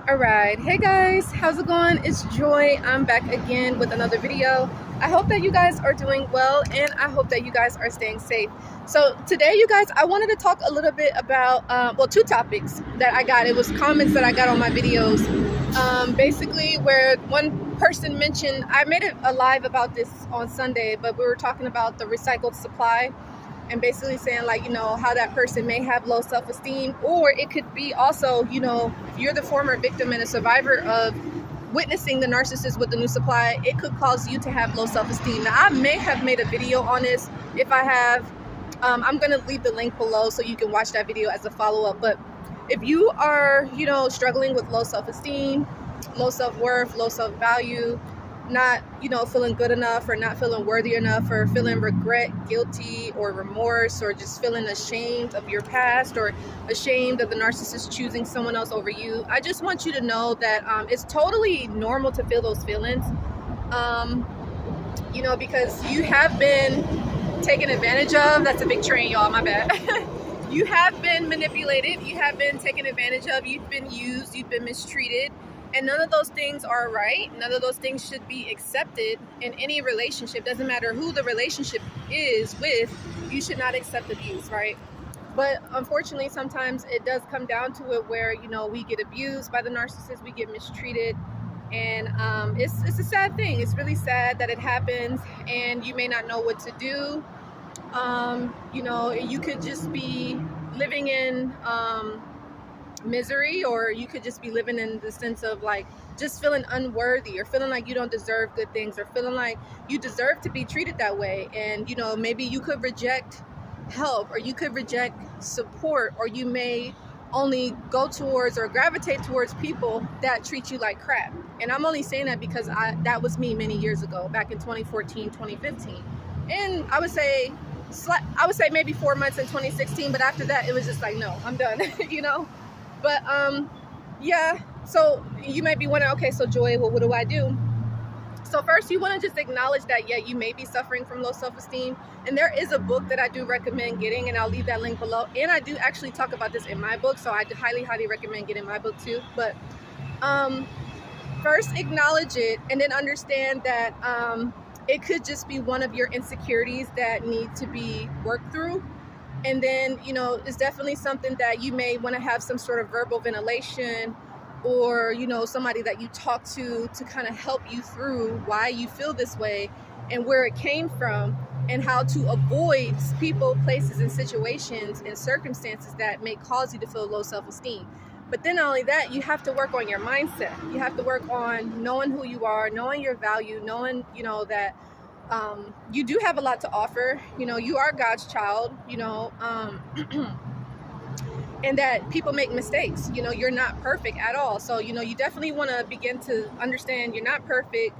All right, hey guys, how's it going? It's Joy. I'm back again with another video. I hope that you guys are doing well, and I hope that you guys are staying safe. So today, you guys, I wanted to talk a little bit about two topics that I got. It was comments that I got on my videos, basically where one person mentioned, I made a live about this on Sunday, but we were talking about the recycled supply, and basically saying, like, how that person may have low self-esteem, or it could be also, if you're the former victim and a survivor of witnessing the narcissist with the new supply, it could cause you to have low self-esteem. Now, I may have made a video on this. If I have, I'm going to leave the link below so you can watch that video as a follow-up. But if you are, struggling with low self-esteem, low self-worth, low self-value, not feeling good enough, or not feeling worthy enough, or feeling regret, guilty, or remorse, or just feeling ashamed of your past, or ashamed of the narcissist choosing someone else over you, I just want you to know that it's totally normal to feel those feelings, because you have been taken advantage of. That's a big train, y'all, my bad. You have been manipulated, you have been taken advantage of, you've been used, you've been mistreated. And none of those things are right. None of those things should be accepted in any relationship. Doesn't matter who the relationship is with, you should not accept abuse, right? But unfortunately, sometimes it does come down to it where, we get abused by the narcissist, we get mistreated. And it's a sad thing. It's really sad that it happens, and you may not know what to do. You could just be living in misery, or you could just be living in the sense of like just feeling unworthy, or feeling like you don't deserve good things, or feeling like you deserve to be treated that way. And maybe you could reject help, or you could reject support, or you may only go towards or gravitate towards people that treat you like crap. And I'm only saying that because that was me many years ago, back in 2014, 2015. And I would say maybe 4 months in 2016, but after that it was just like, no, I'm done. But yeah, so you might be wondering, okay, so Joy, well, what do I do? So first, you want to just acknowledge that, yeah, you may be suffering from low self-esteem. And there is a book that I do recommend getting, and I'll leave that link below. And I do actually talk about this in my book, so I highly, highly recommend getting my book too. But first, acknowledge it, and then understand that it could just be one of your insecurities that need to be worked through. And then, it's definitely something that you may want to have some sort of verbal ventilation, or, somebody that you talk to kind of help you through why you feel this way and where it came from, and how to avoid people, places, and situations and circumstances that may cause you to feel low self-esteem. But then not only that, you have to work on your mindset. You have to work on knowing who you are, knowing your value, knowing, that you do have a lot to offer. You are God's child, and that people make mistakes. You're not perfect at all. So, you definitely want to begin to understand you're not perfect.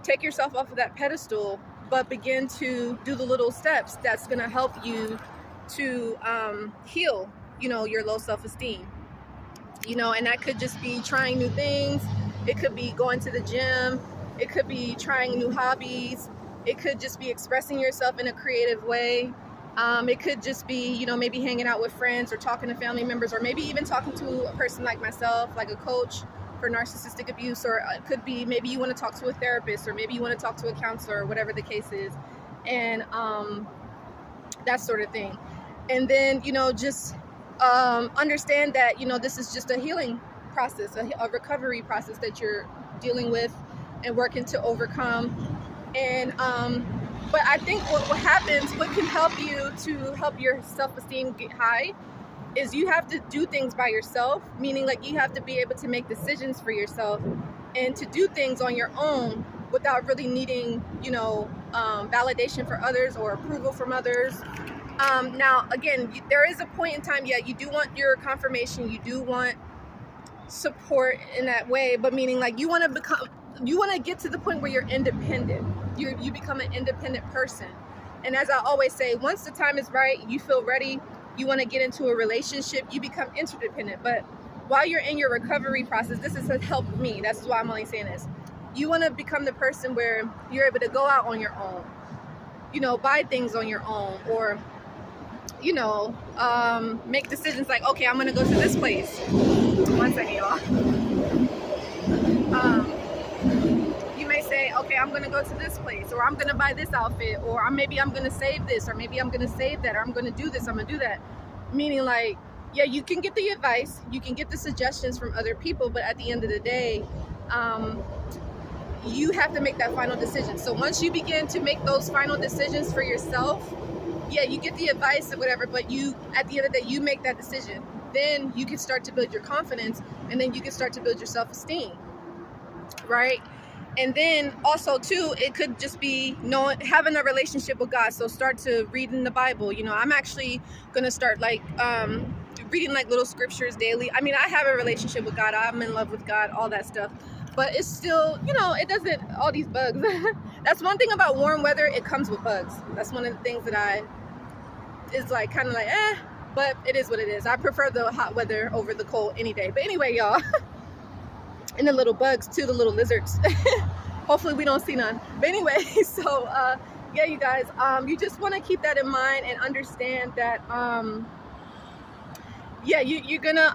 Take yourself off of that pedestal, but begin to do the little steps that's going to help you to heal, your low self-esteem. And that could just be trying new things. It could be going to the gym. It could be trying new hobbies. It could just be expressing yourself in a creative way. It could just be, maybe hanging out with friends, or talking to family members, or maybe even talking to a person like myself, like a coach for narcissistic abuse. Or it could be maybe you want to talk to a therapist, or maybe you want to talk to a counselor, or whatever the case is. And that sort of thing. And then, just understand that, this is just a healing process, a recovery process that you're dealing with and working to overcome. And but I think what happens, what can help you to help your self-esteem get high, is you have to do things by yourself, meaning like you have to be able to make decisions for yourself and to do things on your own without really needing, validation for others or approval from others. Now, again, there is a point in time, yeah, you do want your confirmation, you do want support in that way, but meaning like you want to get to the point where you're independent. You become an independent person. And as I always say, once the time is right, you feel ready, you want to get into a relationship, you become interdependent. But while you're in your recovery process, this has helped me. That's why I'm only saying this. You want to become the person where you're able to go out on your own, buy things on your own, or, make decisions like, okay, I'm going to go to this place. One second, y'all. You may say, okay, I'm going to go to this place, or I'm going to buy this outfit, or maybe I'm going to save this, or maybe I'm going to save that, or I'm going to do this, I'm going to do that. Meaning, like, yeah, you can get the advice, you can get the suggestions from other people, but at the end of the day, you have to make that final decision. So once you begin to make those final decisions for yourself, yeah, you get the advice or whatever, but you, at the end of the day, you make that decision. Then you can start to build your confidence, and then you can start to build your self-esteem, right? And then also too, it could just be having a relationship with God. So start to reading the Bible. You know, I'm actually gonna start like reading like little scriptures daily. I mean, I have a relationship with God, I'm in love with God, all that stuff, but it's still, you know, it doesn't, all these bugs. That's one thing about warm weather, it comes with bugs. That's one of the things that is like kind of like but it is what it is. I prefer the hot weather over the cold any day. But anyway, y'all, and the little bugs too, the little lizards. Hopefully we don't see none. But anyway, so yeah, you guys, you just want to keep that in mind and understand that yeah, you're gonna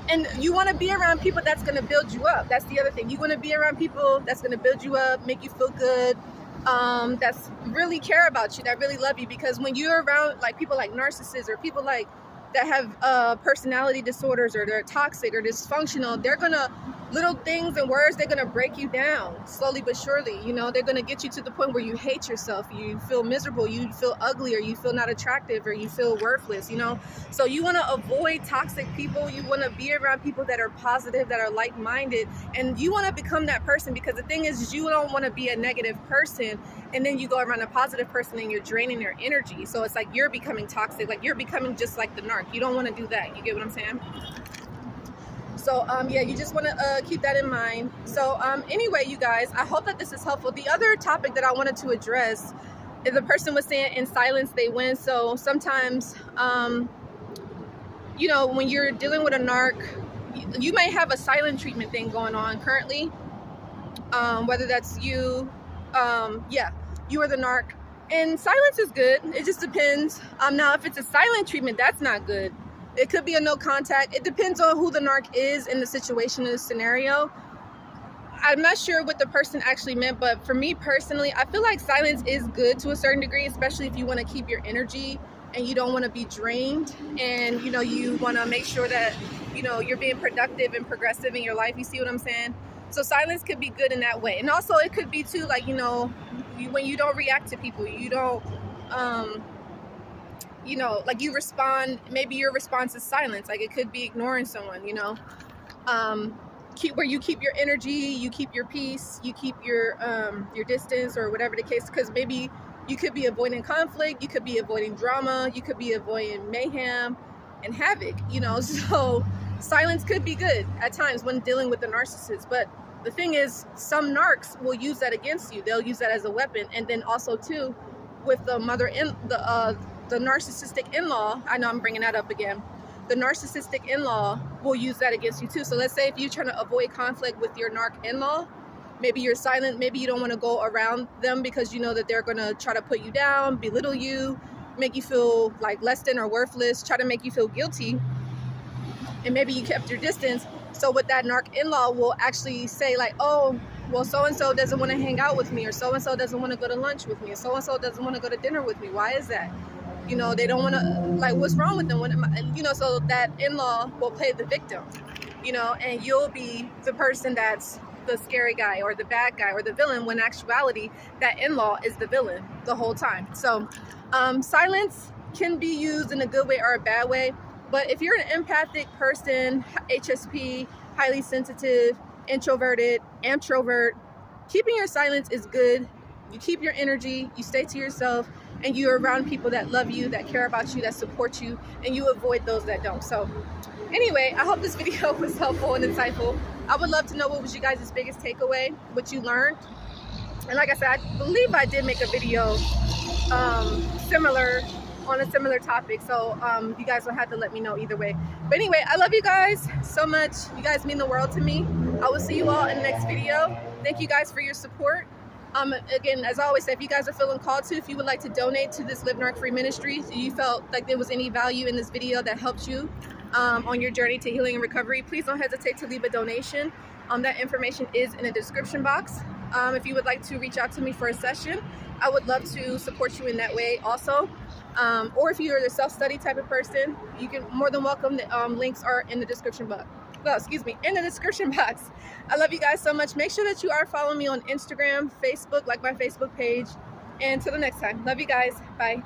and you want to be around people that's going to build you up. That's the other thing. You want to be around people that's going to build you up, make you feel good, that's really care about you, that really love you. Because when you're around like people like narcissists, or people like that have personality disorders, or they're toxic or dysfunctional, they're gonna, little things and words, they're gonna break you down slowly but surely. You know, they're gonna get you to the point where you hate yourself, you feel miserable, you feel ugly, or you feel not attractive, or you feel worthless, you know. So you want to avoid toxic people. You want to be around people that are positive, that are like-minded, and you want to become that person. Because the thing is you don't want to be a negative person and then you go around a positive person and you're draining their energy. So it's like you're becoming toxic, like you're becoming just like the narc. You don't want to do that. You get what I'm saying? So yeah, you just want to keep that in mind. So anyway, you guys, I hope that this is helpful. The other topic that I wanted to address is, the person was saying in silence they win. So sometimes you know, when you're dealing with a narc, you may have a silent treatment thing going on currently, whether that's you, yeah, you are the narc, and silence is good. It just depends. Now if it's a silent treatment, that's not good. It could be a no contact. It depends on who the narc is in the situation, in the scenario. I'm not sure what the person actually meant, but for me personally, I feel like silence is good to a certain degree, especially if you want to keep your energy and you don't want to be drained, and you know, you want to make sure that, you know, you're being productive and progressive in your life. You see what I'm saying? So silence could be good in that way. And also it could be too, like, you know, when you don't react to people, you don't you know, like you respond, maybe your response is silence. Like it could be ignoring someone, you know. Where you keep your energy, you keep your peace, you keep your distance, or whatever the case. Because maybe you could be avoiding conflict, you could be avoiding drama, you could be avoiding mayhem and havoc, you know. So silence could be good at times when dealing with the narcissist. But the thing is, some narcs will use that against you. They'll use that as a weapon. And then also too, with the the narcissistic in-law, I know I'm bringing that up again, the narcissistic in-law will use that against you too. So let's say if you're trying to avoid conflict with your narc in-law, maybe you're silent, maybe you don't want to go around them because you know that they're going to try to put you down, belittle you, make you feel like less than or worthless, try to make you feel guilty, and maybe you kept your distance. So what that narc in-law will actually say, like, oh, well, so-and-so doesn't want to hang out with me, or so-and-so doesn't want to go to lunch with me, or so-and-so doesn't want to go to dinner with me. Why is that? You know, they don't want to, like, what's wrong with them? You know, so that in-law will play the victim, you know, and you'll be the person that's the scary guy or the bad guy or the villain, when in actuality, that in-law is the villain the whole time. So silence can be used in a good way or a bad way. But if you're an empathic person, HSP, highly sensitive, introverted, ambivert, keeping your silence is good. You keep your energy, you stay to yourself, and you're around people that love you, that care about you, that support you, and you avoid those that don't. So anyway, I hope this video was helpful and insightful. I would love to know what was your guys' biggest takeaway, what you learned. And like I said, I believe I did make a video on a similar topic. So you guys will have to let me know either way. But anyway, I love you guys so much. You guys mean the world to me. I will see you all in the next video. Thank you guys for your support. Again, as I always say, if you guys are feeling called to, if you would like to donate to this Live Narc Free Ministry, if you felt like there was any value in this video that helped you, on your journey to healing and recovery, please don't hesitate to leave a donation. That information is in the description box. If you would like to reach out to me for a session, I would love to support you in that way also. Or if you're the self-study type of person, you can more than welcome. The links are in the description box. Well, excuse me, in the description box. I love you guys so much. Make sure that you are following me on Instagram, Facebook, like my Facebook page. And until the next time, love you guys. Bye.